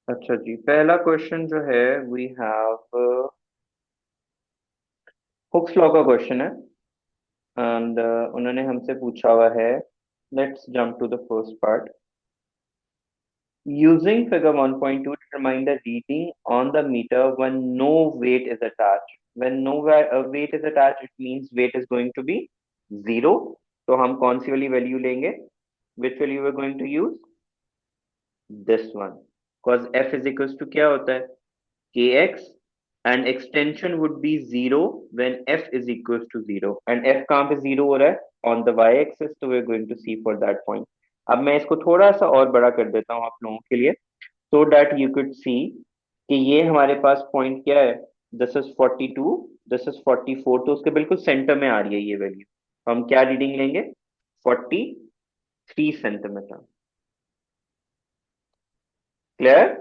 अच्छा जी, पहला क्वेश्चन जो है वी हैव हुक्स लॉ का क्वेश्चन है। एंड उन्होंने हमसे पूछा हुआ है, let's jump to the first part. Using figure 1.2, determine the reading on the meter when no weight is attached. When no weight is attached, it means weight is going to be zero. तो हम कौन सी वाली value लेंगे? Which value we are going to use? This one. Because f is equals to क्या होता है? Kx, and extension would be zero when f is equals to zero. And f कहाँ पे zero हो रहा है? On the y-axis, तो we are going to see for that point. अब मैं इसको थोड़ा सा और बड़ा कर देता हूँ आप लोगों के लिए, so that you could see कि ये हमारे पास पॉइंट क्या है। दिस इज 42, दिस इज 44, तो उसके बिल्कुल सेंटर में आ रही है ये वैल्यू। हम क्या रीडिंग लेंगे? 43 सेंटीमीटर। क्लियर?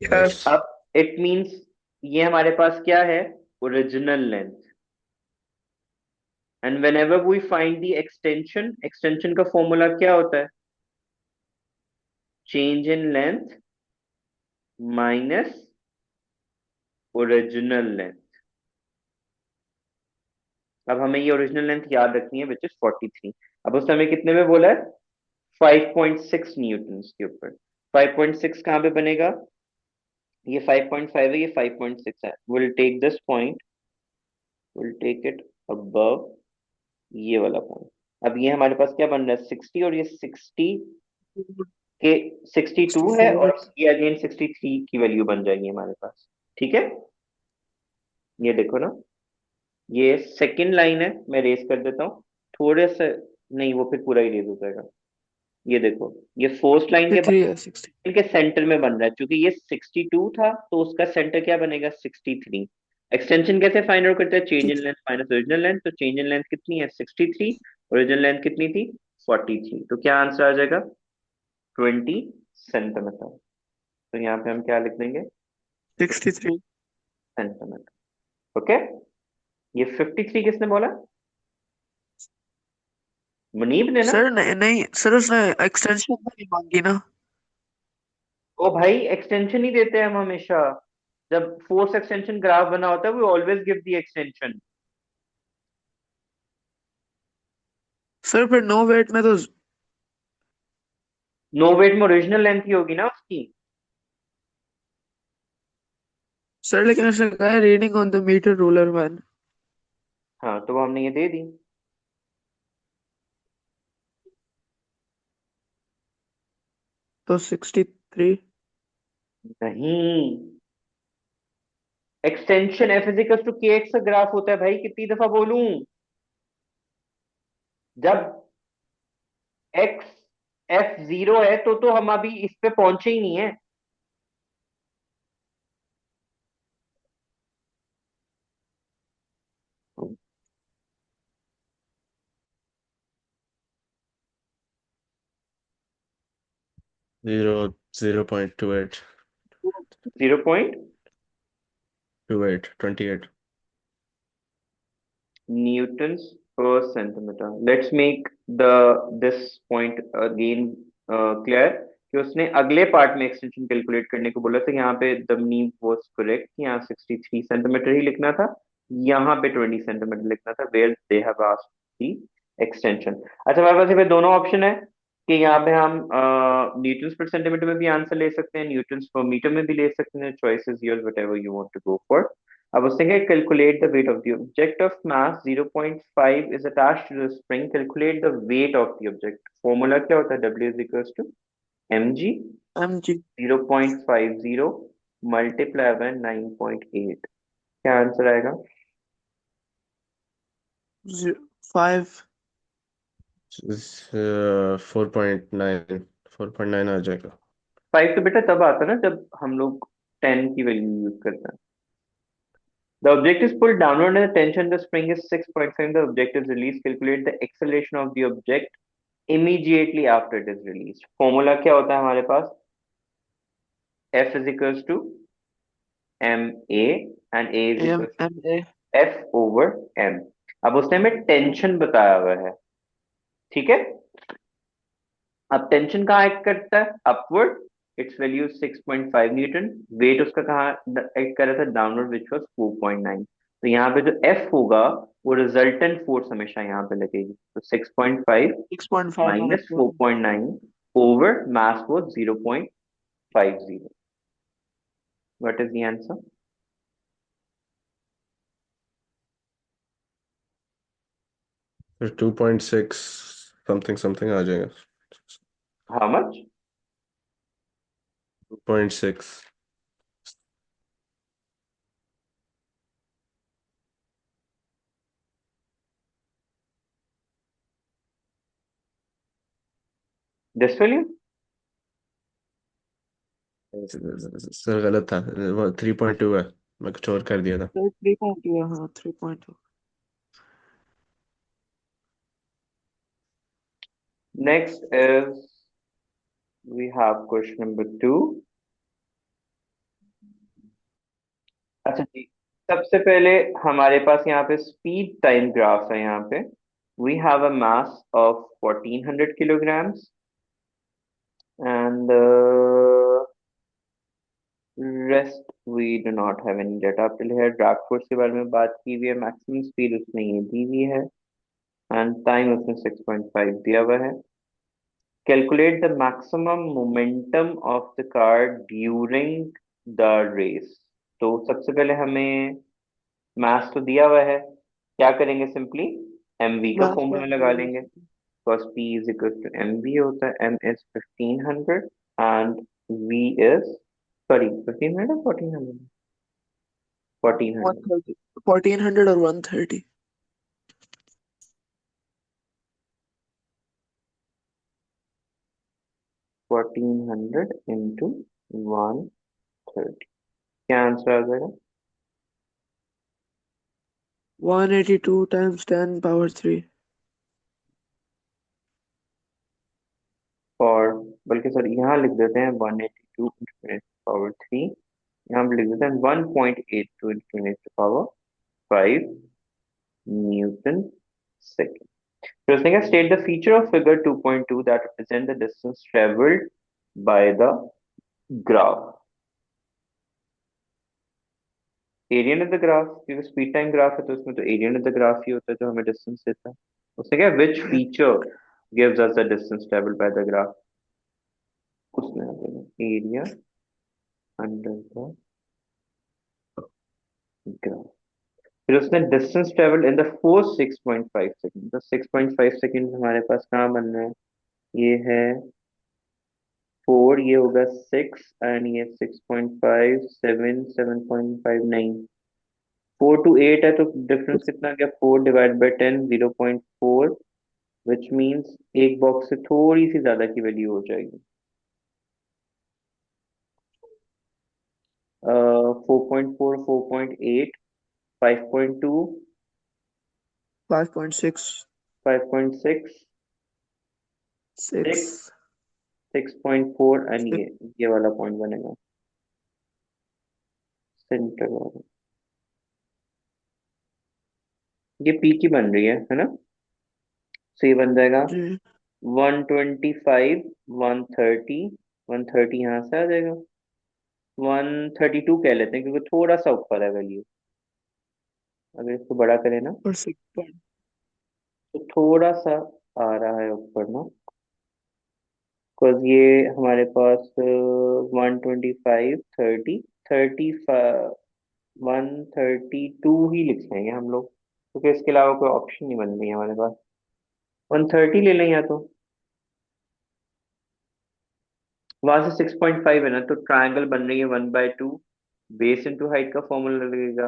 यस। अब इट मींस ये हमारे पास क्या है? Original length. And whenever we find the extension, extension का फॉर्मूला क्या होता है? Change in length minus original length. अब हमें ये ओरिजिनल लेंथ याद रखनी है, विच इज 43। अब उसने हमें कितने में बोला है? 5.6 न्यूटन के ऊपर। 5.6 कहाँ पे बनेगा? ये 5.5 है, ये 5.6 है। Will take this point, will take it above ये वाला पॉइंट। अब ये हमारे पास क्या बन रहा है? 60, और ये 60 के 62 है, 64। और ये अगेन 63 की वैल्यू बन जाएगी हमारे पास। ठीक है, ये देखो ना, ये सेकंड लाइन है, मैं रेस कर देता हूँ थोड़े से। नहीं, वो फिर पूरा ही रेस हो जाएगा। ये देखो, ये फोर्थ लाइन के 63 है 60। के सेंटर में बन रहा है, क्योंकि ये 62 था तो उसका सेंटर क्या बनेगा? 63। एक्सटेंशन कैसे फाइंड आउट करते हैं? Change in length minus original length. तो चेंज इन लेंथ कितनी है? 63। ओरिजिनल लेंथ कितनी थी? 43। तो क्या आंसर आ जाएगा? 20 सेंटीमीटर। तो यहाँ पे हम क्या लिख देंगे? 63। सेंटीमीटर। ओके। ये 53 किसने बोला? मुनीब ने ना? सर नहीं नहीं सर, उसने एक्सटेंशन नहीं मांगी ना। ओ भाई, एक्सटेंशन ही देते हैं हम हमेशा। जब फोर्स एक्सटेंशन ग्राफ बना होता है, we always give the extension. Sir फिर नो वेट में तो। नो वेट में ओरिजिनल लेंथ ही होगी ना उसकी। सर लेकिन उसने कहा है reading on the metre ruler one. हाँ, तो वो हमने ये दे दी। तो 63। नहीं, एक्सटेंशन एफ इजिकल्स टू के एक्स का ग्राफ होता है भाई, कितनी दफा बोलूं? जब एक्स एफ जीरो है तो हम अभी इस पे पहुंचे ही नहीं है। 0.28 0.28 28। न्यूटन पर centimetre. Let's make the this point again clear, कि उसने अगले पार्ट में एक्सटेंशन कैलकुलेट करने को बोला था। यहाँ पे द मीन वाज करेक्ट, यहाँ 63 सेंटीमीटर ही लिखना था, यहाँ पे 20 सेंटीमीटर लिखना था, where they have asked the extension. अच्छा, हमारे पास यहाँ पे दोनों ऑप्शन है, कि यहाँ पे हम न्यूटन पर सेंटीमीटर में भी आंसर ले सकते हैं, न्यूटन पर मीटर में भी ले सकते हैं। Choice is yours, whatever you want to go for. अब उसने क्या, calculate the weight of the object of mass 0.5 is attached to the spring, calculate the weight of the object. Formula क्या होता है? W is equals to mg, mg। 0.50 multiply by 9.8। क्या answer आएगा? 5। 4.9, 4.9 आ जाएगा। 5 तो बेटा तब आता है ना जब हम लोग 10 की वैल्यू यूज करते हैं। The object is pulled downward and the tension of the spring is 6.5. The object is released. Calculate the acceleration of the object immediately after it is released. फॉर्मूला क्या होता है हमारे पास? F is equals to ma, and a is M equals to M A. F over m। अब उसने हमें tension बताया हुआ है, ठीक है। अब टेंशन कहाँ एक्ट करता है? Upward. Its value 6.5 newton, weight उसका कहाँ एक्ट कर रहा था, डाउनवर्ड, विच वाज 4.9। तो यहाँ पे जो एफ होगा वो रिजल्टेंट फोर्स हमेशा यहाँ पे लगेगी, तो 6.5 6.5 और minus 4.9 over mass was 0.50. What is the answer? फिर 2.6 समथिंग समथिंग आ जाएगा। How much? 2.6। This value? Sir गलत था, वो 3.2 है, मैं कुछ और कर दिया था। 3.2 है, हाँ 3.2। Next is we have question number 2. अच्छा जी, सबसे पहले हमारे पास यहाँ पे स्पीड टाइम ग्राफ है। यहाँ पे we have a mass of 1400 kilograms and rest we do not have any data up till here। Drag force के बारे में बात की हुई है, मैक्सिमम स्पीड उसमें ये दी हुई है एंड टाइम उसमें 6.5 दिया हुआ है। Calculate the maximum momentum of the car during the race. तो सबसे पहले हमें मास तो दिया हुआ है, क्या करेंगे, सिंपली mv का मास फॉर्मूला फाइंड लगा करेंगे। लेंगे। cos p is equal to mv होता है, m is 1500 and v is, sorry 1500 1400, 1400। 130, 1400 और 130। 1400 into 130, क्या आंसर आ जाएगा? 182 times 10 power 3। और बल्कि सर यहाँ लिख देते हैं 182 into 10 पावर 3, यहाँ पे लिख देते हैं 1.82 into 10 पावर 5 न्यूटन सेकेंड। फिर उसने कहा state the feature of figure 2.2 that represent the distance travelled by the graph. Area of the graph, क्योंकि स्पीड टाइम ग्राफ है तो उसमें तो एरिया ऑफ द ग्राफ ही होता है जो हमें डिस्टेंस देता है। उसने कहा which feature gives us the distance travelled by the graph, उसमें एरिया अंडर द ग्राफ। फिर उसने distance travelled in the force 6.5 second, तो 6.5 सेकंड हमारे पास कहाँ बन रहा है, ये है 4, ये होगा 6 एंड ये 6.5, 7, 7.5, 9, 4 to 8 है तो डिफरेंस कितना गया, 4 डिवाइड बाई 10, 0.4, विच मीन्स एक बॉक्स से थोड़ी सी ज्यादा की वैल्यू हो जाएगी। 4.4, 4.8, 5.2, 5.6, 5.6, 6, 6, 6.4 एंड 6। ये वाला पॉइंट बनेगा सेंटर वाला, ये पी की बन रही है ना। सो ये बन जाएगा जी 125, 130, 130 यहाँ से आ जाएगा, 132 कह लेते हैं क्योंकि थोड़ा सा ऊपर है वैल्यू, अगर इसको बड़ा करें ना और 6 पॉइंट। तो थोड़ा सा आ रहा है ऊपर ना, बिकॉज ये हमारे पास 125, 30, 132 ही लिख लेंगे हम लोग, क्योंकि इसके अलावा कोई ऑप्शन नहीं बन रही है हमारे पास। 130 ले लें या तो, वहां से 6.5 है ना, तो ट्रायंगल बन रही है 1/2, बेस इंटू हाइट का फॉर्मूला लगेगा।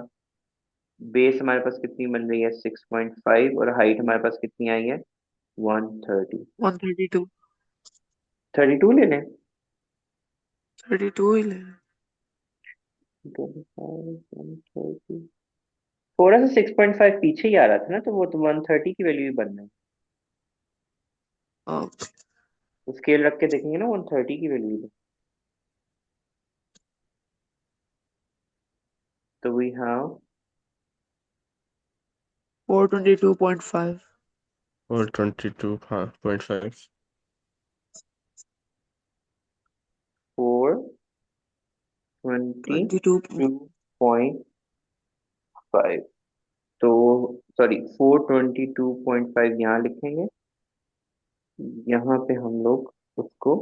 बेस हमारे पास कितनी बन रही है 6.5 और हाइट हमारे पास कितनी आई है 130। 132, 32 ले लें, 32 ही ले। 25, 130, थोड़ा सा 6.5 पीछे ही आ रहा था ना, तो वो तो 130 की वैल्यू ही बनना है। ओके। तो स्केल रख के देखेंगे ना 130 की वैल्यू है। तो वी हैव 422.5। और 22, हाँ 0.5। 422.5, तो सॉरी 422.5 यहाँ लिखेंगे, यहाँ पे हम लोग उसको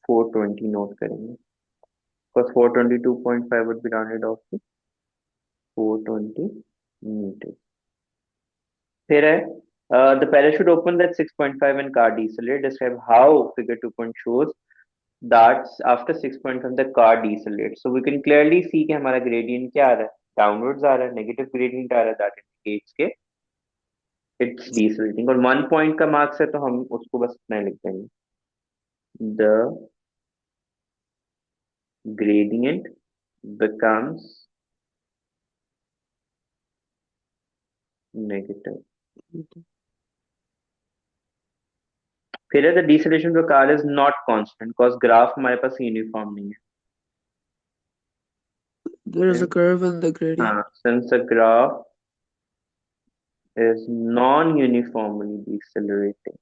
420 नोट करेंगे, because 422.5 would be rounded off to 420 meters. फिर है the parachute opens at 6.5 and car decelerate. Describe how figure 2 shows that after 6.5 the car decelerates. So we can clearly see कि हमारा gradient क्या आ रहा है, downwards आ रहा है, negative gradient आ रहा है, that indicates के it's decelerating. और 1 point का मार्क्स है तो हम उसको बस इतना लिख देंगे, the gradient becomes negative. फिर है the deceleration of the car is not constant because graph हमारे पास यूनिफॉर्म नहीं है. There is a Okay? curve in the gradient. हाँ, since the graph is non-uniformly decelerating,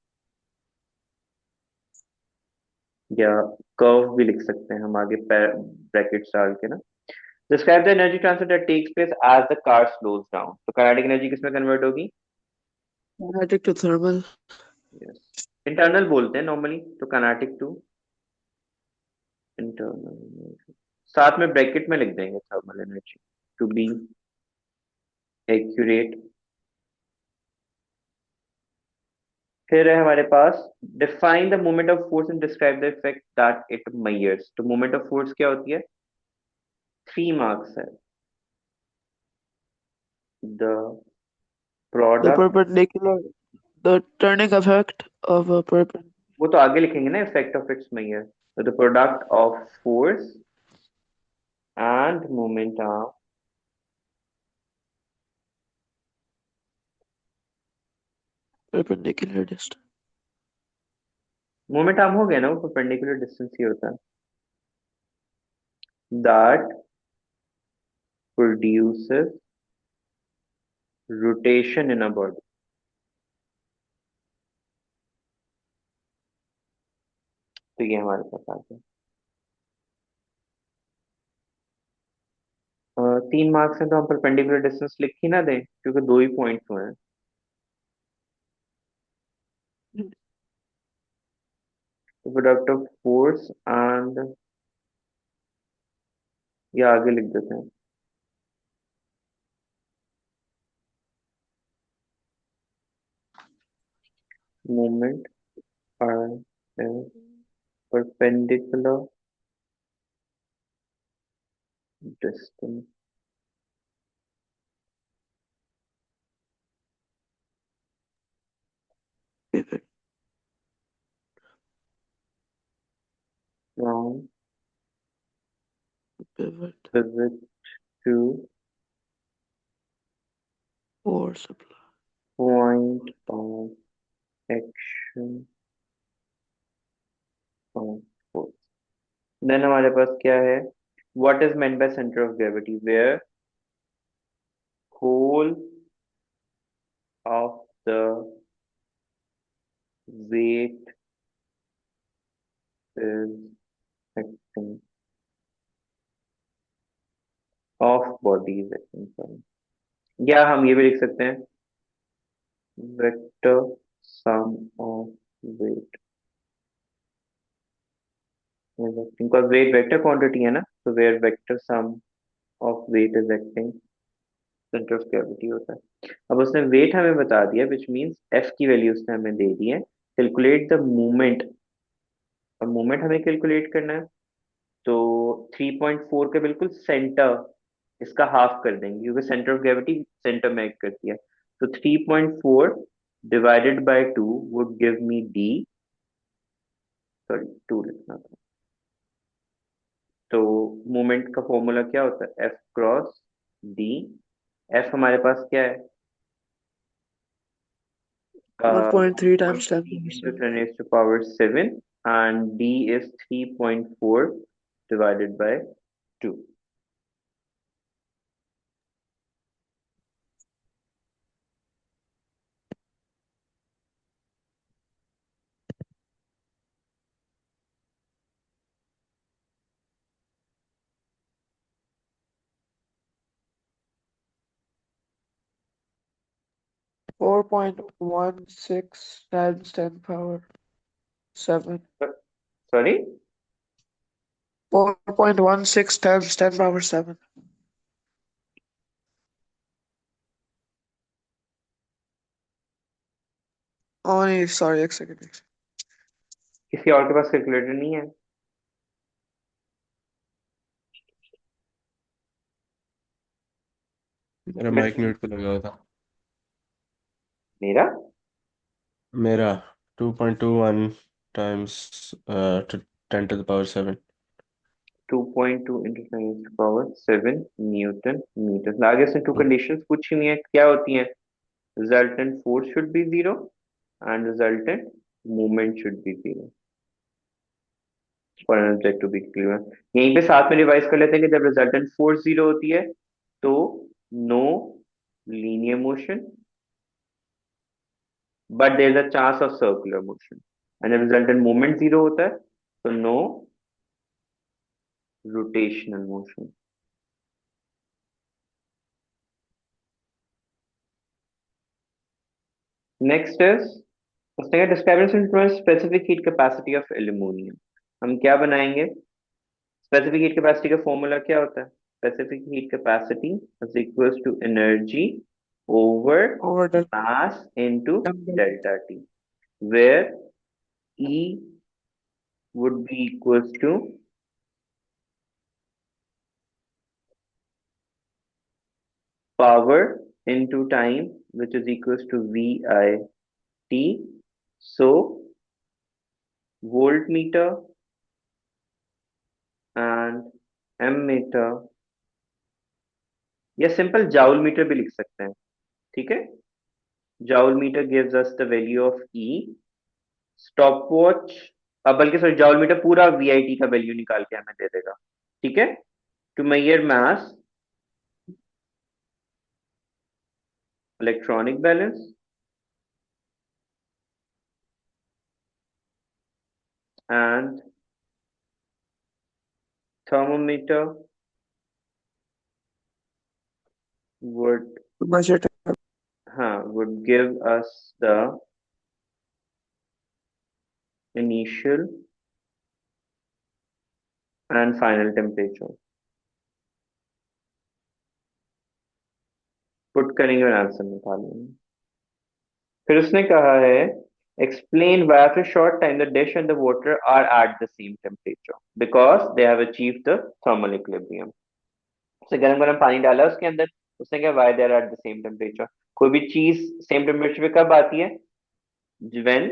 या कर्व भी लिख सकते हैं हम आगे ब्रैकेट्स डाल के ना. Describe the energy transfer that takes place as the car slows down. तो kinetic energy किसमें कन्वर्ट होगी? Kinetic to thermal. Yes. Internal बोलते हैं नॉर्मली, तो kinetic टू इंटरनल, साथ में ब्रैकेट में लिख देंगे thermal energy to be accurate. फिर है हमारे पास define the moment of force and describe the effect that it measures. तो मोमेंट ऑफ फोर्स क्या होती है? 3 मार्क्स है. The The product, perpendicular, the turning effect of a perpendicular. वो तो आगे लिखेंगे ना, इफेक्ट ऑफ इट्स मेजर. तो the product of force end moment of Perpendicular distance. Moment arm हो गया ना, वो परपेंडिकुलर डिस्टेंस ही होता है. That produces rotation in a body. तो ये हमारे पास आ गया. 3 मार्क्स हैं तो हम परपेंडिकुलर डिस्टेंस लिख ही ना दें, क्योंकि 2 ही पॉइंट्स हुए हैं. तो प्रोडक्ट ऑफ फोर्स एंड, ये आगे लिख देते हैं, moment are perpendicular distance Pivot. from Pivot. pivot to Force supply. point of action of force. Then हमारे पास क्या है? What is meant by center of gravity? Where whole of the weight is acting, of body is acting, sorry. या हम ये भी लिख सकते हैं, vector sum of weight is acting, because weight vector quantity है ना, तो where vector sum of weight is acting, centre of gravity होता है. अब उसने वेट हमें बता दिया, विच मींस एफ की वैल्यू उसने हमें दे दी है. Calculate the movement. अब मूवमेंट हमें कैलकुलेट करना है, तो 3.4 के बिल्कुल सेंटर इसका हाफ कर देंगे, क्योंकि सेंटर ऑफ ग्रेविटी सेंटर में एक्ट करती है. तो 3.4 divided by 2 would give me D, sorry 2 लिखना था. तो मूवमेंट का फॉर्मूला क्या होता है? F cross D. एफ हमारे पास क्या है? 1.3 times 10 1.3 to the into 7. 10 raised to power 7, and D is 3.4 divided by 2. 4.16 times 10 power 7. Sorry? 4.16 times 10 power 7. Oh, नहीं, sorry, एक second. किसी और के पास कैलकुलेटर नहीं है? मेरा माइक म्यूट पे लगा हुआ था। मेरा मेरा 2.21 times 10 to the power 7. 2.2 into 10 to the power 7 newton metre. आगे से 2 कंडीशंस पूछी हुई है, क्या होती हैं? Resultant force should be 0 and resultant movement should be 0 for an object to be clear। यहीं पे साथ में रिवाइज कर लेते हैं कि जब रिजल्टेंट फोर्स 0 होती है तो no linear motion but there is a chance of circular motion, and जब रिजल्टेंट मूवमेंट 0 होता है तो no rotational motion. Next is describe specific heat capacity of aluminium. हम क्या बनाएंगे? स्पेसिफिक हीट कैपेसिटी का फॉर्मूला क्या होता है? Specific heat capacity is equals to energy over Over the mass into number. delta T, where E would be equals to power into time, which is equals to VIT. So voltmeter and ammeter, या simple joule meter भी लिख सकते हैं, ठीक है? Joule meter gives us the value of E। Stopwatch, अब बल्कि sorry, joule meter पूरा VIT का वैल्यू निकाल के हमें दे देगा, ठीक है? To measure mass, electronic balance, and thermometer would Measure would give us the initial and final temperature। Put करेंगे और आंसर निकालेंगे। फिर उसने कहा है explain why after short time the dish and the water are at the same temperature because they have achieved the thermal equilibrium। उसने गरम गरम पानी डाला उसके अंदर, उसने कहा why they are at the same temperature। कोई भी चीज सेम टेम्परेचर पे कब आती है? when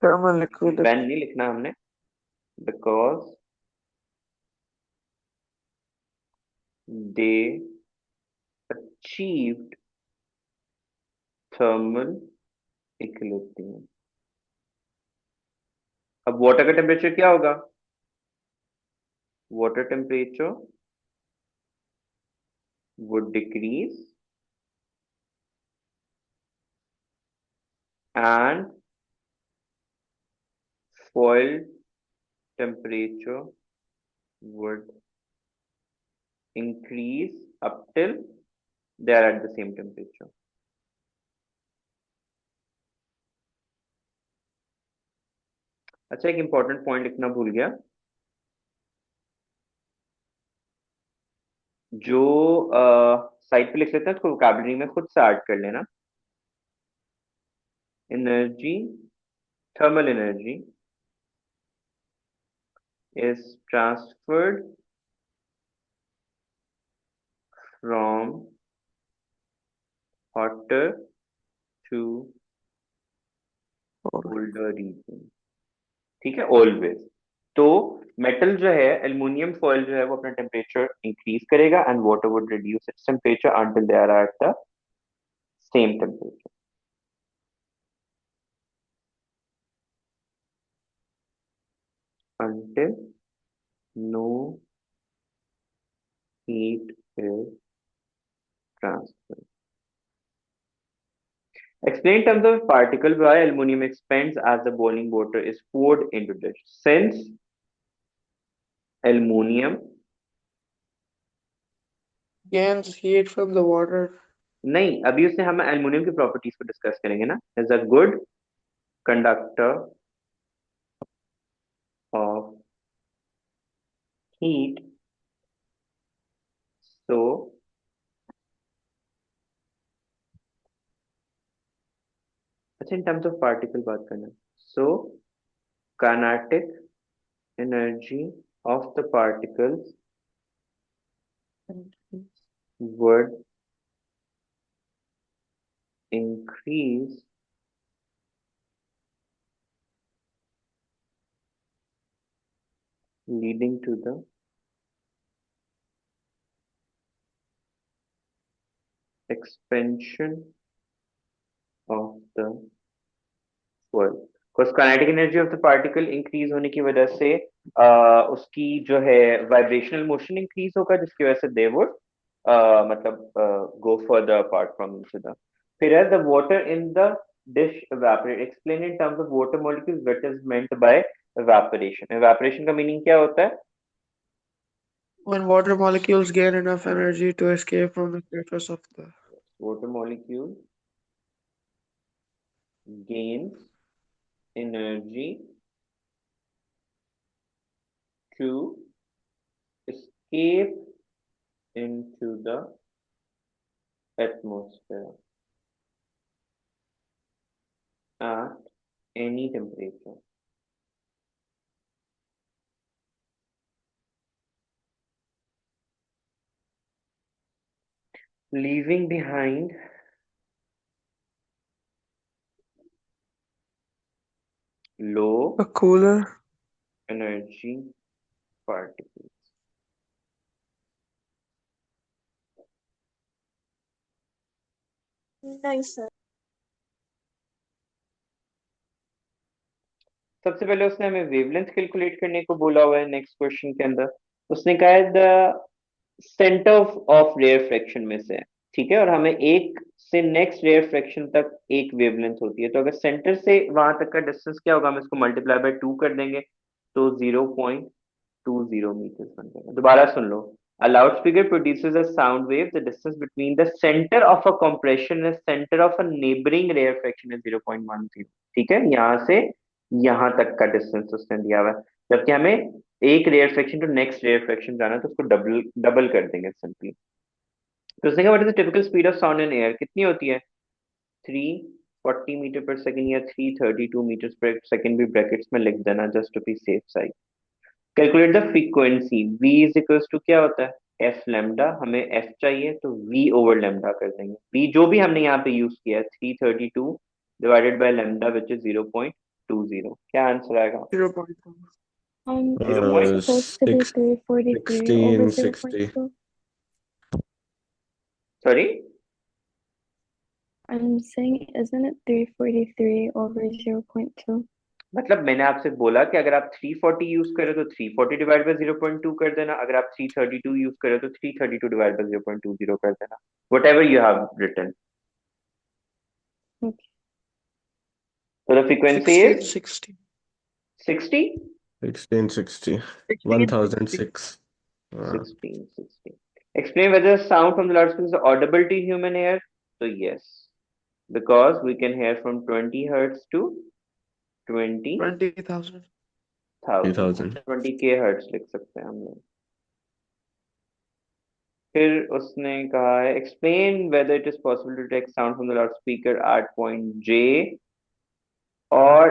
thermal equilibrium. when नहीं लिखना हमने, because they achieved thermal equilibrium। अब वाटर का टेम्परेचर क्या होगा? Water temperature would decrease and foil temperature would increase up till they are at the same temperature। अच्छा, एक इंपॉर्टेंट पॉइंट लिखना भूल गया, जो साइड पे लिख लेते हैं उसको वोकैबुलरी में खुद से ऐड कर लेना। Energy, thermal energy is transferred from hotter to colder region, ठीक है? ऑलवेज। तो मेटल जो है, एल्युमिनियम फॉयल जो है, वो अपना टेम्परेचर इंक्रीज करेगा and water would reduce its temperature until they are at the same temperature. until no heat is transferred। Explain in terms of particle why aluminum expands as the boiling water is poured into dish। Since aluminum Gains heat from the water नहीं, अभी उसने हम aluminium की properties को discuss करेंगे ना. Is a good conductor of heat, so अच्छा in terms of particle बात करना. So kinetic energy of the particles would increase leading to the expansion of the world. Because kinetic energy of the particle increase होने की वजह से उसकी जो है vibrational motion increase होगा, जिसकी वजह से they would मतलब go further apart from each other. फिर है the water in the dish evaporate. Explain in terms of water molecules what is meant by evaporation. Evaporation का meaning क्या होता है? When water molecules gain enough energy to escape from the surface of the Water molecule gains energy to escape into the atmosphere at any temperature. Leaving behind low a cooler energy particles. Nice, sir. सबसे पहले उसने हमें wavelength calculate करने को बोला हुआ है. Next question के अंदर उसने कहा है the centre of rarefaction में से, ठीक है, और हमें एक से नेक्स्ट रेयर फ्रैक्शन तक एक वेवलेंथ होती है. तो अगर सेंटर से वहां तक का डिस्टेंस क्या होगा, हम इसको मल्टीप्लाई बाय 2 कर देंगे तो 0.20 meters बन जाएगा. दोबारा सुन लो. A loudspeaker produces a sound wave. The distance between the center of a compression and center of a neighboring rare fraction is 0.10. ठीक है, यहाँ से यहाँ तक का डिस्टेंस उसने दिया हुआ है. जबकि हमें एक rarefaction to next rarefaction जाना है तो उसको डबल डबल कर देंगे सिंपली. तो उसने कहा what is the typical speed of sound in air, कितनी होती है? 340 मीटर पर सेकेंड या 332 मीटर पर सेकेंड भी ब्रैकेट्स में लिख देना just to be safe side. Calculate the frequency. v is equals to क्या होता है? F lambda. हमें एफ चाहिए तो v ओवर लैम्डा कर देंगे. v जो भी हमने यहाँ पे यूज किया है 332 divided by lambda which is 0.20. क्या आंसर आएगा? 0.2. It's supposed to be 343 over 1660. 0.2. Sorry, I'm saying, isn't it 343 over 0.2? मतलब मैंने आपसे बोला कि अगर आप 340 यूज करें तो 340 डिवाइड बाय 0.2 कर देना. अगर आप 332 यूज करें तो 332 डिवाइड बाय 0.20 कर देना. Whatever you have written. Okay. So the frequency is 1660. 60. 1660. 1660. 1006. 1660. Explain whether the sound from the loudspeaker is audible to human ear. So yes, because we can hear from 20 hertz to 20,000. 20,000. 20k hertz लिख सकते हैं हम लोग. फिर उसने कहा है explain whether it is possible to detect sound from the loudspeaker at point J or